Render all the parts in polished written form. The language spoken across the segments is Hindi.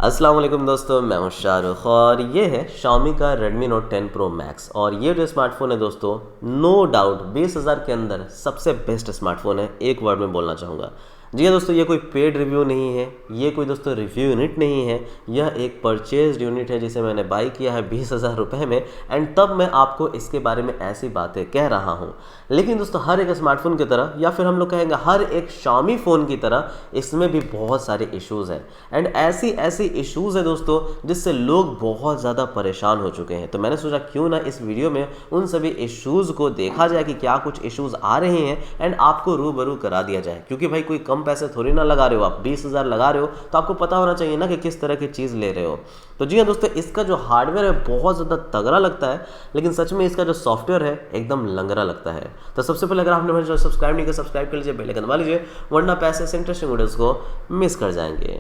अस्सलाम वालेकुम दोस्तों, मैं हूं शाहरुख और ये है Xiaomi का Redmi Note 10 Pro Max। और ये जो स्मार्टफोन है दोस्तों, नो डाउट 20,000 के अंदर सबसे बेस्ट स्मार्टफोन है, एक वर्ड में बोलना चाहूँगा। जी हाँ दोस्तों, ये कोई पेड रिव्यू नहीं है, ये कोई दोस्तों रिव्यू यूनिट नहीं है, यह एक परचेज यूनिट है जिसे मैंने बाई किया है 20,000 रुपये में। एंड तब मैं आपको इसके बारे में ऐसी बातें कह रहा हूँ। लेकिन दोस्तों हर एक स्मार्टफोन की तरह, या फिर हम लोग कहेंगे हर एक Xiaomi फ़ोन की तरह, इसमें भी बहुत सारे इश्यूज़ हैं। एंड ऐसी इश्यूज़ है दोस्तों जिससे लोग बहुत ज़्यादा परेशान हो चुके हैं। तो मैंने सोचा क्यों ना इस वीडियो में उन सभी इश्यूज़ को देखा जाए कि क्या कुछ इश्यूज़ आ रहे हैं एंड आपको रूबरू करा दिया जाए। क्योंकि भाई कोई कम पैसे थोड़ी ना लगा रहे हो, आप 20,000 लगा रहे हो तो आपको पता होना चाहिए ना कि किस तरह की चीज़ ले रहे हो। तो जी हाँ दोस्तों, इसका जो हार्डवेयर है बहुत ज़्यादा तगड़ा लगता है, लेकिन सच में इसका जो सॉफ्टवेयर है एकदम लंगड़ा लगता है। तो सबसे पहले अगर आपने मेरे चैनल सब्सक्राइब नहीं किया, सब्सक्राइब कर लीजिए, बेल आइकन दबा लीजिए, वरना पैसे से इंटरेस्टिंग वीडियोज़ को मिस कर जाएंगे।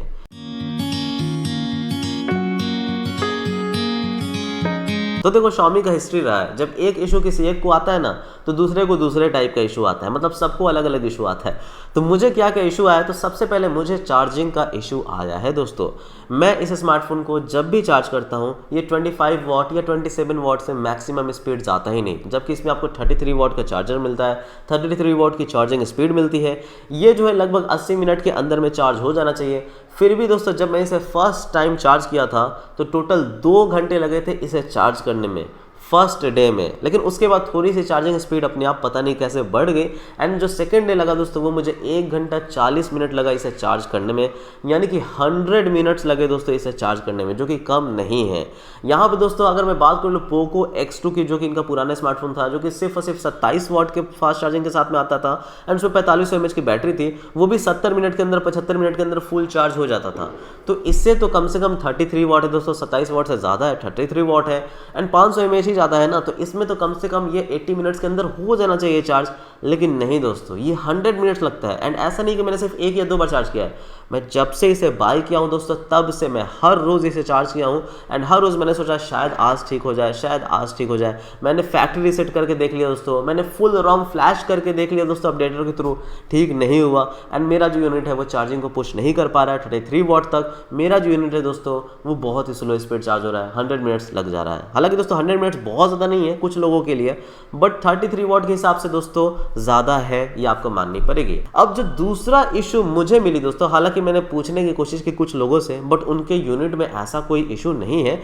तो देखो Xiaomi का हिस्ट्री रहा है, जब एक इशू किसी एक को आता है ना तो दूसरे को दूसरे टाइप का इशू आता है, मतलब सबको अलग अलग इशू आता है। तो मुझे क्या क्या इशू आया, तो सबसे पहले मुझे चार्जिंग का इशू आया है दोस्तों। मैं इस स्मार्टफोन को जब भी चार्ज करता हूँ ये 25 वाट या 27 वाट से मैक्सिमम स्पीड जाता ही नहीं, जबकि इसमें आपको 33 वाट का चार्जर मिलता है, 33 वाट की चार्जिंग स्पीड मिलती है। ये जो है लगभग 80 मिनट के अंदर में चार्ज हो जाना चाहिए। फिर भी दोस्तों जब मैं इसे फर्स्ट टाइम चार्ज किया था तो टोटल 2 घंटे लगे थे इसे चार्ज करने में, फर्स्ट डे में। लेकिन उसके बाद थोड़ी सी चार्जिंग स्पीड अपने आप पता नहीं कैसे बढ़ गई। एंड जो सेकंड डे लगा दोस्तों, वो मुझे 1 घंटा 40 मिनट लगा इसे चार्ज करने में, यानी कि 100 मिनट्स लगे दोस्तों इसे चार्ज करने में, जो कि कम नहीं है। यहाँ पे दोस्तों अगर मैं बात कर लूँ पोको X2 की, जो कि इनका पुराना स्मार्टफोन था, जो कि सिर्फ और सिर्फ 27 वाट के फास्ट चार्जिंग के साथ में आता था एंड उसमें 4500 mAh की बैटरी थी, वो भी 70 मिनट के अंदर 75 मिनट के अंदर फुल चार्ज हो जाता था। तो इससे तो कम से कम 33 वाट है दोस्तों, 27 वाट से ज़्यादा है, 33 वाट है एंड 500 mAh ही ज़्यादा है ना, तो इसमें तो कम से कम ये 80 मिनट्स के अंदर हो जाना चाहिए चार्ज। लेकिन नहीं दोस्तों, ये 100 मिनट्स लगता है। एंड ऐसा नहीं कि मैंने सिर्फ 1 या 2 बार चार्ज किया है, मैं जब से इसे बाय किया हूँ दोस्तों तब से मैं हर रोज़ इसे चार्ज किया हूँ। एंड हर रोज़ मैंने सोचा शायद आज ठीक हो जाए, शायद आज ठीक हो जाए। मैंने फैक्ट्री रीसेट करके देख लिया दोस्तों, मैंने फुल रोम फ्लैश करके देख लिया दोस्तों अपडेटर के थ्रू, ठीक नहीं हुआ। एंड मेरा जो यूनिट है वो चार्जिंग को पुश नहीं कर पा रहा है 33 वाट तक। मेरा जो यूनिट है दोस्तों वो बहुत ही स्लो स्पीड चार्ज हो रहा है, 100 मिनट्स लग जा रहा है। हालांकि दोस्तों 100 मिनट्स बहुत ज़्यादा नहीं है कुछ लोगों के लिए, बट 33 वाट के हिसाब से दोस्तों ज़्यादा है, ये आपको माननी पड़ेगी। अब जो दूसरा इशू मुझे मिली दोस्तों, हालांकि मैंने पूछने की कोशिश की कुछ लोगों से, बट उनके यूनिट में ऐसा कोई इशू नहीं है।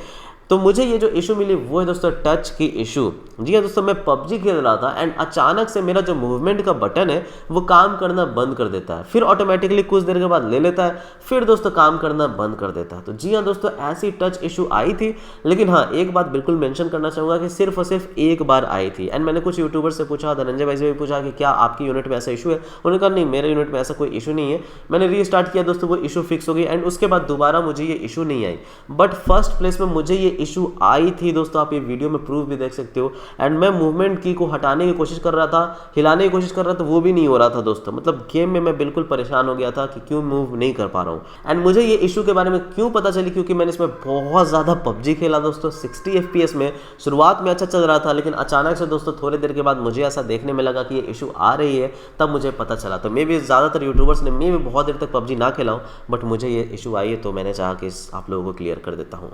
तो मुझे ये जो इशू मिली वो है दोस्तों टच की इशू। जी हाँ दोस्तों, मैं PUBG खेल रहा था एंड अचानक से मेरा जो मूवमेंट का बटन है वो काम करना बंद कर देता है, फिर ऑटोमेटिकली कुछ देर के बाद ले लेता है, फिर दोस्तों काम करना बंद कर देता है। तो जी हाँ दोस्तों, ऐसी टच इशू आई थी। लेकिन हाँ, एक बात बिल्कुल मेंशन करना चाहूँगा कि सिर्फ और सिर्फ एक बार आई थी। एंड मैंने कुछ यूट्यूबर से पूछा, धनंजय भाई से भी पूछा कि क्या आपकी यूनिट में ऐसा इशू है। उन्होंने कहा नहीं, मेरे यूनिट में ऐसा कोई इशू नहीं है। मैंने रीस्टार्ट किया दोस्तों, वो इशू फिक्स हो गई एंड उसके बाद दोबारा मुझे ये इशू नहीं आई। बट फर्स्ट प्लेस में मुझे ये इशू आई थी दोस्तों, आप ये वीडियो में प्रूफ भी देख सकते हो। एंड मैं मूवमेंट की को हटाने की कोशिश कर रहा था, हिलाने की कोशिश कर रहा था, वो भी नहीं हो रहा था दोस्तों। मतलब गेम में मैं बिल्कुल परेशान हो गया था कि क्यों मूव नहीं कर पा रहा हूँ। एंड मुझे ये इशू के बारे में क्यों पता चली, क्योंकि मैंने इसमें बहुत ज़्यादा PUBG खेला दोस्तों। 60 FPS में शुरुआत में अच्छा चल रहा था, लेकिन अचानक से दोस्तों थोड़ी देर के बाद मुझे ऐसा देखने में लगा कि ये इशू आ रही है, तब मुझे पता चला। तो मैं भी ज़्यादातर यूट्यूबर्स ने, मैं भी बहुत देर तक PUBG ना खेला हूँ, बट मुझे ये इशू आई है तो मैंने चाहा कि आप लोगों को क्लियर कर देता हूँ।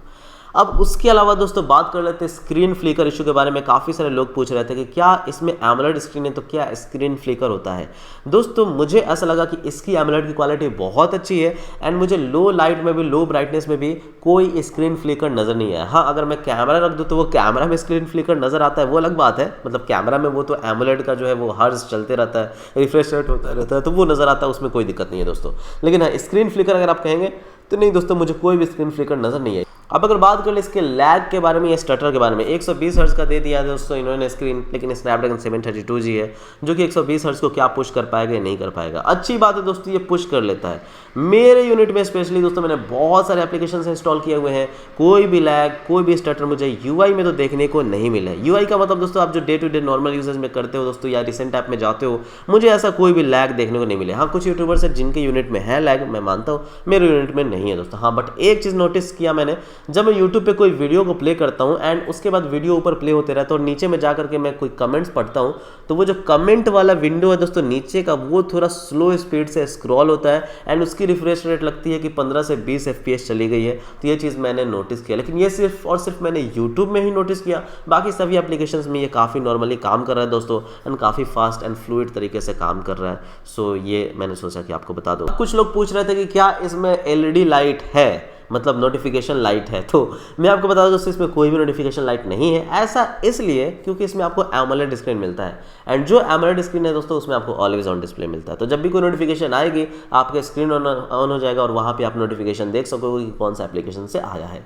अब उसके अलावा दोस्तों बात कर लेते हैं स्क्रीन फ्लिकर इशू के बारे में। काफ़ी सारे लोग पूछ रहे थे कि क्या इसमें एमोलेड स्क्रीन है तो क्या स्क्रीन फ्लिकर होता है। दोस्तों मुझे ऐसा लगा कि इसकी एमोलेड की क्वालिटी बहुत अच्छी है एंड मुझे लो लाइट में भी, लो ब्राइटनेस में भी कोई स्क्रीन फ्लिकर नज़र नहीं आया। हाँ, अगर मैं कैमरा रख दूँ तो वो कैमरा में स्क्रीन फ्लिकर नज़र आता है, वो अलग बात है। मतलब कैमरा में वो तो एमोलेड का जो है वो हर्ज चलते रहता है, रिफ्रेश रेट होता रहता है, तो वो नज़र आता है, उसमें कोई दिक्कत नहीं है दोस्तों। लेकिन हाँ, स्क्रीन फ्लिकर अगर आप कहेंगे तो नहीं दोस्तों, मुझे कोई भी स्क्रीन फ्लिकर नज़र नहीं आई। अब अगर बात कर ले इसके लैग के बारे में या स्टटर के बारे में, 120 हर्ट्ज का दे दिया है दोस्तों इन्होंने स्क्रीन, लेकिन स्नैपड्रैगन 732G है, जो कि 120 हर्ट्ज को क्या पुश कर पाएगा या नहीं कर पाएगा। अच्छी बात है दोस्तों, ये पुश कर लेता है। मेरे यूनिट में स्पेशली दोस्तों मैंने बहुत सारे एप्लीकेशन इंस्टॉल किए हुए हैं, कोई भी लैग, कोई भी स्टटर मुझे UI में तो देखने को नहीं मिला है। UI का मतलब दोस्तों आप जो day to day normal uses में करते हो दोस्तों, या रिसेंट ऐप में जाते हो, मुझे ऐसा कोई भी लैग देखने को नहीं मिले। हाँ, कुछ यूट्यूबर्स हैं जिनके यूनिट में है लैग, मैं मानता हूँ, मेरे यूनिट में नहीं है दोस्तों। हाँ, बट एक चीज़ नोटिस किया मैंने जब मैं यूट्यूब पे कोई वीडियो को प्ले करता हूँ एंड उसके बाद वीडियो ऊपर प्ले होते रहता है और नीचे में जा करके मैं कोई कमेंट्स पढ़ता हूँ, तो वो जो कमेंट वाला विंडो है दोस्तों नीचे का, वो थोड़ा स्लो स्पीड से स्क्रॉल होता है एंड उसकी रिफ्रेश रेट लगती है कि 15 से 20 FPS चली गई है। तो ये चीज़ मैंने नोटिस किया, लेकिन ये सिर्फ और सिर्फ मैंने यूट्यूब में ही नोटिस किया, बाकी सभी एप्लीकेशंस में ये काफ़ी नॉर्मली काम कर रहा है दोस्तों एंड काफ़ी फास्ट एंड फ्लूइड तरीके से काम कर रहा है। सो ये मैंने सोचा कि आपको बता दूं। कुछ लोग पूछ रहे थे कि क्या इसमें LED लाइट है, मतलब नोटिफिकेशन लाइट है, तो मैं आपको बता दूं दोस्तों इसमें कोई भी नोटिफिकेशन लाइट नहीं है। ऐसा इसलिए क्योंकि इसमें आपको AMOLED स्क्रीन मिलता है एंड जो AMOLED स्क्रीन है दोस्तों उसमें आपको ऑलवेज ऑन डिस्प्ले मिलता है। तो जब भी कोई नोटिफिकेशन आएगी आपके स्क्रीन ऑन हो जाएगा और वहाँ पर आप नोटिफिकेशन देख सकोगे कि कौन सा एप्लीकेशन से आया है।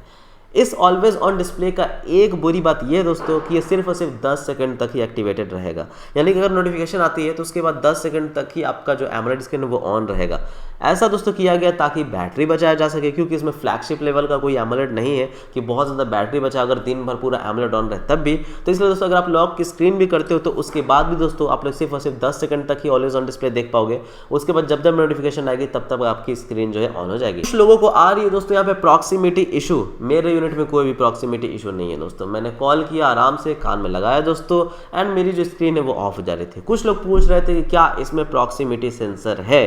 इस ऑलवेज ऑन डिस्प्ले का एक बुरी बात यह है दोस्तों कि ये सिर्फ और सिर्फ 10 सेकंड तक ही एक्टिवेटेड रहेगा, यानी कि अगर नोटिफिकेशन आती है तो उसके बाद 10 सेकंड तक ही आपका जो AMOLED स्क्रीन है वो ऑन रहेगा। ऐसा दोस्तों किया गया ताकि बैटरी बचाया जा सके, क्योंकि इसमें फ्लैगशिप लेवल का कोई AMOLED नहीं है कि बहुत ज़्यादा बैटरी बचा अगर दिन भर पूरा AMOLED ऑन रहे तब भी। तो इसलिए दोस्तों अगर आप लॉक की स्क्रीन भी करते हो तो उसके बाद भी दोस्तों आप लोग सिर्फ और सिर्फ 10 सेकंड तक ही ऑलवेज ऑन डिस्प्ले देख पाओगे। उसके बाद जब जब नोटिफिकेशन आएगी तब तक आपकी स्क्रीन जो है ऑन हो जाएगी। कुछ लोगों को आ रही है दोस्तों यहाँ पे प्रॉक्सिमिटी इशू, मेरे यूनिट में कोई भी प्रॉक्सिमिटी इशू नहीं है दोस्तों। मैंने कॉल किया, आराम से कान में लगाया दोस्तों एंड मेरी जो स्क्रीन है वो ऑफ हो जा रही थी। कुछ लोग पूछ रहे थे कि क्या इसमें प्रॉक्सिमिटी सेंसर है।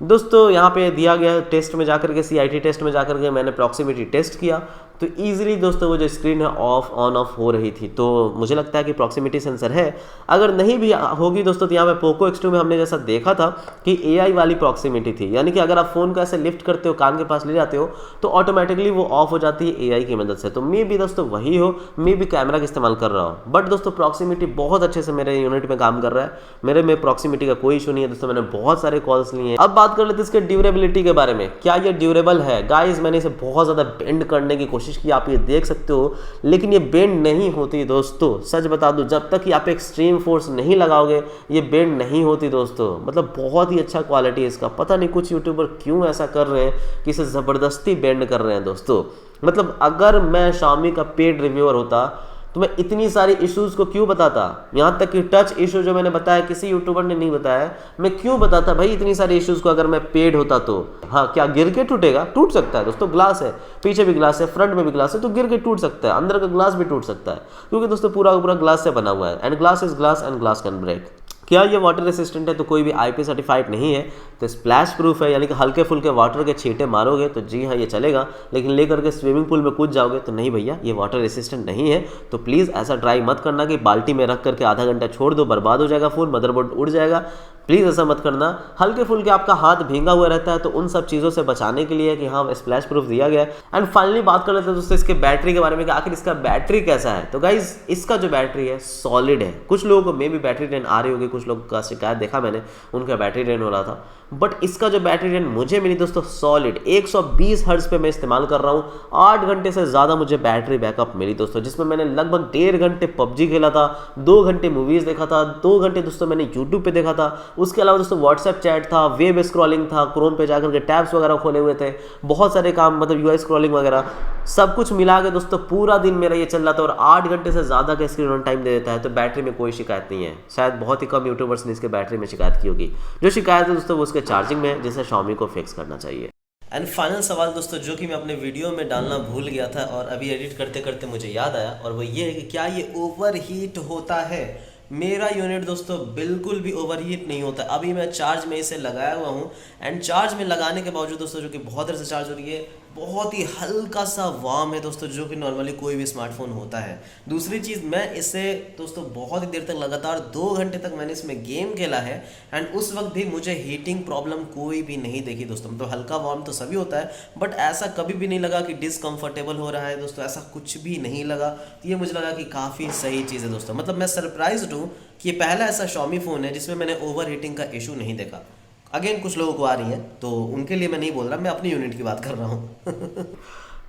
दोस्तों यहाँ पे दिया गया टेस्ट में जाकर के CIT टेस्ट में जाकर के मैंने प्रॉक्सिमिटी टेस्ट किया तो ईजिली दोस्तों वो जो स्क्रीन है ऑफ ऑन ऑफ हो रही थी। तो मुझे लगता है कि प्रॉक्सिमिटी सेंसर है। अगर नहीं भी होगी दोस्तों तो यहाँ पे पोको X2 में हमने जैसा देखा था कि AI वाली प्रॉक्सिमिटी थी, यानी कि अगर आप फ़ोन को ऐसे लिफ्ट करते हो, कान के पास ले जाते हो तो ऑटोमेटिकली वो ऑफ हो जाती है AI की मदद से। तो मे भी दोस्तों वही हो, मे भी कैमरा का इस्तेमाल कर रहा हो, बट दोस्तों प्रॉक्सिमिटी बहुत अच्छे से मेरे यूनिट में काम कर रहा है। मेरे में प्रॉक्सिमिटी का कोई इशू नहीं है दोस्तों, मैंने बहुत सारे कॉल्स लिए हैं। अब बात कर लेते हैं इसके ड्यूरेबिलिटी के बारे में, क्या ये ड्यूरेबल है। गाइज मैंने इसे बहुत ज़्यादा बेंड करने की कोशिश की, आप ये देख सकते हो, लेकिन ये बेंड नहीं होती दोस्तों। सच बता दूं, जब तक कि आप एक्सट्रीम फोर्स नहीं लगाओगे ये बेंड नहीं होती दोस्तों। मतलब बहुत ही अच्छा क्वालिटी है इसका। पता नहीं कुछ यूट्यूबर क्यों ऐसा कर रहे हैं कि इसे ज़बरदस्ती बेंड कर रहे हैं दोस्तों। मतलब अगर मैं Xiaomi का पेड रिव्यूअर होता तो मैं इतनी सारी इश्यूज़ को क्यों बताता। यहाँ तक कि टच इशू जो मैंने बताया किसी यूट्यूबर ने नहीं बताया, मैं क्यों बताता भाई इतनी सारी इश्यूज़ को अगर मैं पेड होता तो। हाँ, क्या गिर के टूटेगा? टूट सकता है दोस्तों, ग्लास है, पीछे भी ग्लास है, फ्रंट में भी ग्लास है, तो गिर के टूट सकता है, अंदर का ग्लास भी टूट सकता है, क्योंकि दोस्तों पूरा पूरा ग्लास से बना हुआ है and glass is glass and glass can break. क्या ये वाटर रेसिस्टेंट है? तो कोई भी IP सर्टिफाइड नहीं है। तो स्प्लैश प्रूफ है, यानी कि हल्के फुल्के वाटर के छींटे मारोगे तो जी हाँ ये चलेगा, लेकिन लेकर के स्विमिंग पूल में कूद जाओगे तो नहीं भैया, ये वाटर रेसिस्टेंट नहीं है। तो प्लीज़ ऐसा ट्राई मत करना कि बाल्टी में रख करके आधा घंटा छोड़ दो, बर्बाद हो जाएगा फ़ोन, मदरबोर्ड उड़ जाएगा। प्लीज़ ऐसा मत करना। हल्के फुल्के आपका हाथ भींगा हुआ रहता है तो उन सब चीज़ों से बचाने के लिए कि हाँ स्प्लैश प्रूफ दिया गया है। एंड फाइनली बात कर लेते हैं दोस्तों इसके बैटरी के बारे में कि आखिर इसका बैटरी कैसा है। तो गाइज इसका जो बैटरी है सॉलिड है। कुछ लोगों को मे भी बैटरी ड्रेन आ रही होगी, कुछ लोग का शिकायत देखा मैंने, उनका बैटरी ड्रेन हो रहा था, बट इसका जो बैटरी ड्रेन मुझे मिली दोस्तों सॉलिड 120 हर्ट्ज पे मैं इस्तेमाल कर रहा हूँ। 8 घंटे से ज़्यादा मुझे बैटरी बैकअप मिली दोस्तों, जिसमें मैंने लगभग 1.5 घंटे PUBG खेला था, 2 घंटे मूवीज़ देखा था, 2 घंटे दोस्तों मैंने यूट्यूब पे देखा था। उसके अलावा दोस्तों व्हाट्सएप चैट था, वेब स्क्रॉलिंग था, क्रोम पे जाकर के टैब्स वगैरह खोले हुए थे, बहुत सारे काम, मतलब UI स्क्रॉलिंग वगैरह सब कुछ मिला के दोस्तों पूरा दिन मेरा ये चल रहा था और 8 घंटे से ज़्यादा का स्क्रीन ऑन टाइम दे देता है। तो बैटरी में कोई शिकायत नहीं है। शायद बहुत ही कम यूट्यूबर्स ने इसके बैटरी में शिकायत की होगी। जो शिकायत है दोस्तों वो उसके चार्जिंग में है, जिसे Xiaomi को फिक्स करना चाहिए। एंड फाइनल सवाल दोस्तों जो कि मैं अपने वीडियो में डालना भूल गया था और अभी एडिट करते करते मुझे याद आया, और वो ये है कि क्या ये ओवर हीट होता है। मेरा यूनिट दोस्तों बिल्कुल भी ओवरहीट नहीं होता। अभी मैं चार्ज में इसे लगाया हुआ हूँ एंड चार्ज में लगाने के बावजूद दोस्तों, जो कि बहुत देर से चार्ज हो रही है, बहुत ही हल्का सा वार्म है दोस्तों, जो कि नॉर्मली कोई भी स्मार्टफोन होता है। दूसरी चीज़, मैं इसे दोस्तों बहुत ही देर तक लगातार 2 घंटे तक मैंने इसमें गेम खेला है एंड उस वक्त भी मुझे हीटिंग प्रॉब्लम कोई भी नहीं देखी दोस्तों। तो हल्का वार्म तो सभी होता है, बट ऐसा कभी भी नहीं लगा कि डिसकंफर्टेबल हो रहा है दोस्तों, ऐसा कुछ भी नहीं लगा। तो ये मुझे लगा कि काफ़ी सही चीज़ है दोस्तों। मतलब मैं सरप्राइज्ड हूँ कि ये पहला ऐसा Xiaomi फ़ोन है जिसमें मैंने ओवर हीटिंग का इशू नहीं देखा। अगेन कुछ लोगों को आ रही हैं तो उनके लिए मैं नहीं बोल रहा, मैं अपनी यूनिट की बात कर रहा हूँ।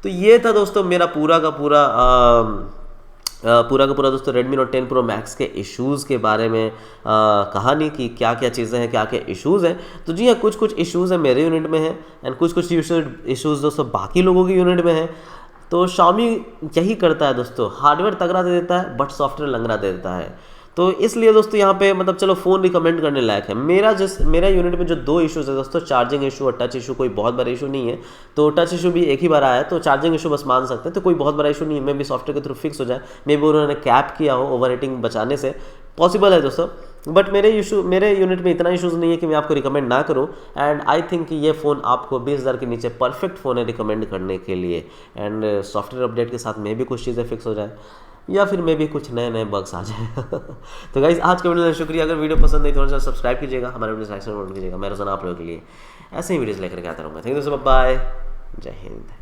तो ये था दोस्तों मेरा पूरा का पूरा दोस्तों Redmi Note 10 Pro Max के इश्यूज़ के बारे में कहानी कि क्या क्या चीज़ें हैं, क्या क्या इश्यूज़ हैं। तो जी हाँ, कुछ कुछ इश्यूज़ हैं मेरे यूनिट में हैं एंड कुछ कुछ इश्यूज़ दोस्तों बाकी लोगों के यूनिट में हैं। तो Xiaomi यही करता है दोस्तों, हार्डवेयर तगड़ा दे देता है बट सॉफ्टवेयर लंगड़ा दे देता है। तो इसलिए दोस्तों यहाँ पे मतलब चलो फ़ोन रिकमेंड करने लायक है। मेरा यूनिट में जो 2 इश्यूज़ है दोस्तों, चार्जिंग इशू और टच इशू, कोई बहुत बड़ा इशू नहीं है। तो टच इशू भी एक ही बार आया है, तो चार्जिंग इशू बस मान सकते हैं, तो कोई बहुत बड़ा इशू नहीं है। मे भी सॉफ्टवेयर के थ्रू फिक्स हो जाए, मे भी उन्होंने कैप किया हो ओवर हीटिंग बचाने से, पॉसिबल है दोस्तों। बट मेरे यूनिट में इतना इशूज़ नहीं है कि मैं आपको रिकमेंड ना करूं। एंड आई थिंक कि ये फ़ोन आपको 20,000 के नीचे परफेक्ट फ़ोन है रिकमेंड करने के लिए। एंड सॉफ्टवेयर अपडेट के साथ में भी कुछ चीज़ें फिक्स हो जाए, या फिर मे भी कुछ नए नए बग्स आ जाए। तो गाइस आज के वीडियो में शुक्रिया। अगर वीडियो पसंद नहीं तो थोड़ा सा सब्सक्राइब कीजिएगा, हमारे वीडियो लाइक कीजिएगा। मैं रोजाना आप लोगों के लिए ऐसे ही वीडियोस लेकर के आता रहूँगा। थैंक यू दोस्तों, बाय, जय हिंद।